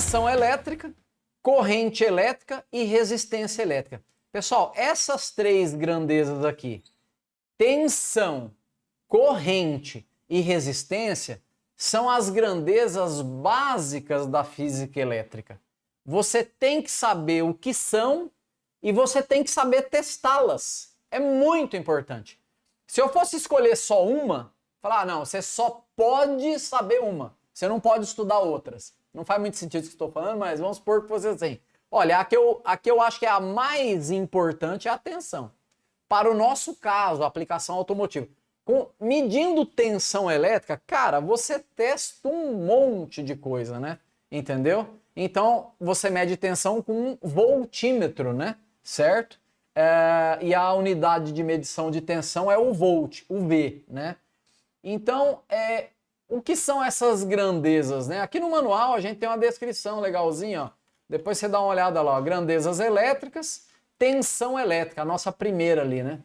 tensão elétrica, corrente elétrica e resistência elétrica. Pessoal, essas três grandezas aqui, tensão, corrente e resistência, são as grandezas básicas da física elétrica. Você tem que saber o que são e você tem que saber testá-las. É muito importante. Se eu fosse escolher só uma, falar, não, você só pode saber uma, você não pode estudar outras. Não faz muito sentido o que estou falando, mas vamos supor que você assim. Olha, a que eu acho que é a mais importante é a tensão. Para o nosso caso, a aplicação automotiva. Medindo tensão elétrica, cara, você testa um monte de coisa, né? Entendeu? Então, você mede tensão com um voltímetro, né? Certo? E a unidade de medição de tensão é o volt, o V, né? Então, o que são essas grandezas, né? Aqui no manual a gente tem uma descrição legalzinha, ó. Depois você dá uma olhada lá, ó. Grandezas elétricas, tensão elétrica, a nossa primeira ali, né?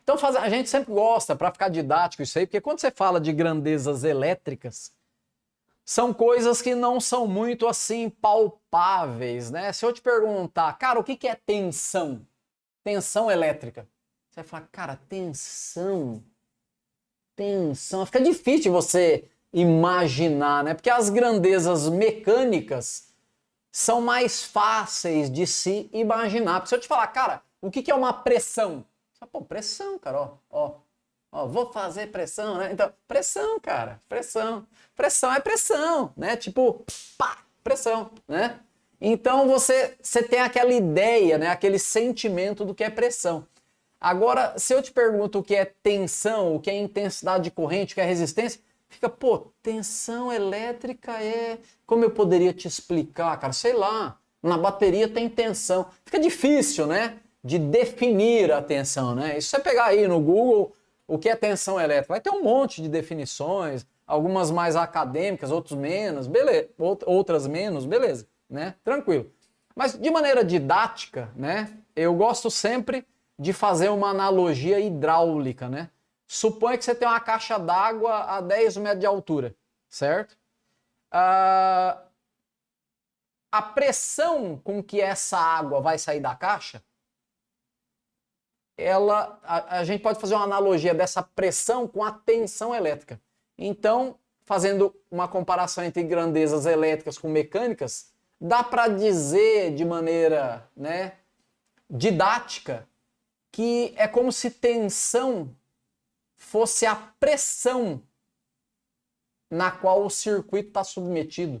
Então a gente sempre gosta, para ficar didático isso aí, porque quando você fala de grandezas elétricas, são coisas que não são muito assim palpáveis, né? Se eu te perguntar, cara, o que é tensão? Tensão elétrica. Você vai falar, cara, tensão. Fica difícil você imaginar, né? Porque as grandezas mecânicas são mais fáceis de se imaginar. Porque se eu te falar, cara, o que é uma pressão? Você fala, pô, pressão, cara, ó, vou fazer pressão, né? Então, pressão, cara, pressão. Pressão é pressão, né? Tipo, pá, pressão, né? Então você tem aquela ideia, né? Aquele sentimento do que é pressão. Agora, se eu te pergunto o que é tensão, o que é intensidade de corrente, o que é resistência, fica, pô, tensão elétrica Como eu poderia te explicar, cara? Sei lá, na bateria tem tensão. Fica difícil, né? De definir a tensão, né? E se você pegar aí no Google o que é tensão elétrica, vai ter um monte de definições, algumas mais acadêmicas, outras menos, beleza, né? Tranquilo. Mas de maneira didática, né? Eu gosto sempre de fazer uma analogia hidráulica, né? Suponha que você tem uma caixa d'água a 10 metros de altura, certo? A pressão com que essa água vai sair da caixa, a gente pode fazer uma analogia dessa pressão com a tensão elétrica. Então, fazendo uma comparação entre grandezas elétricas com mecânicas, dá para dizer de maneira, né, didática que é como se tensão fosse a pressão na qual o circuito está submetido.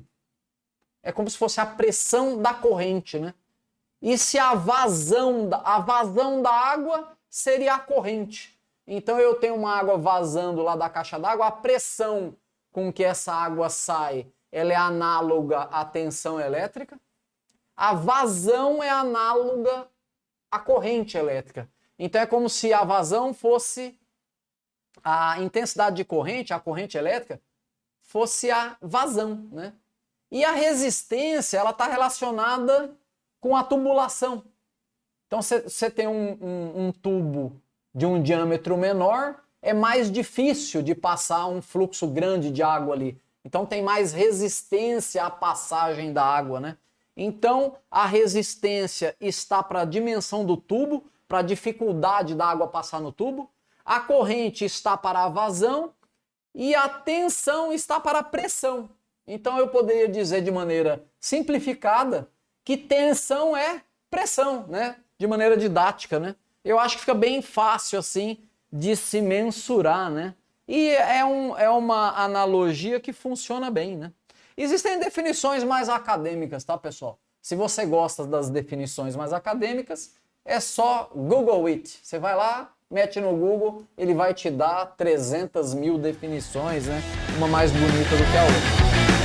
É como se fosse a pressão da corrente, né? E se a vazão da água seria a corrente. Então eu tenho uma água vazando lá da caixa d'água, a pressão com que essa água sai, ela é análoga à tensão elétrica. A vazão é análoga à corrente elétrica. Então é como se a vazão fosse a intensidade de corrente, a corrente elétrica, fosse a vazão, né? E a resistência, ela está relacionada com a tubulação. Então você tem um tubo de um diâmetro menor, é mais difícil de passar um fluxo grande de água ali. Então tem mais resistência à passagem da água, né? Então a resistência está para a dimensão do tubo, para a dificuldade da água passar no tubo. A corrente está para a vazão e a tensão está para a pressão. Então eu poderia dizer de maneira simplificada que tensão é pressão, né? De maneira didática, né? Eu acho que fica bem fácil assim de se mensurar, né? E é uma analogia que funciona bem, né? Existem definições mais acadêmicas, tá, pessoal? Se você gosta das definições mais acadêmicas, é só Google it. Você vai lá, mete no Google, ele vai te dar 300 mil definições, né? Uma mais bonita do que a outra.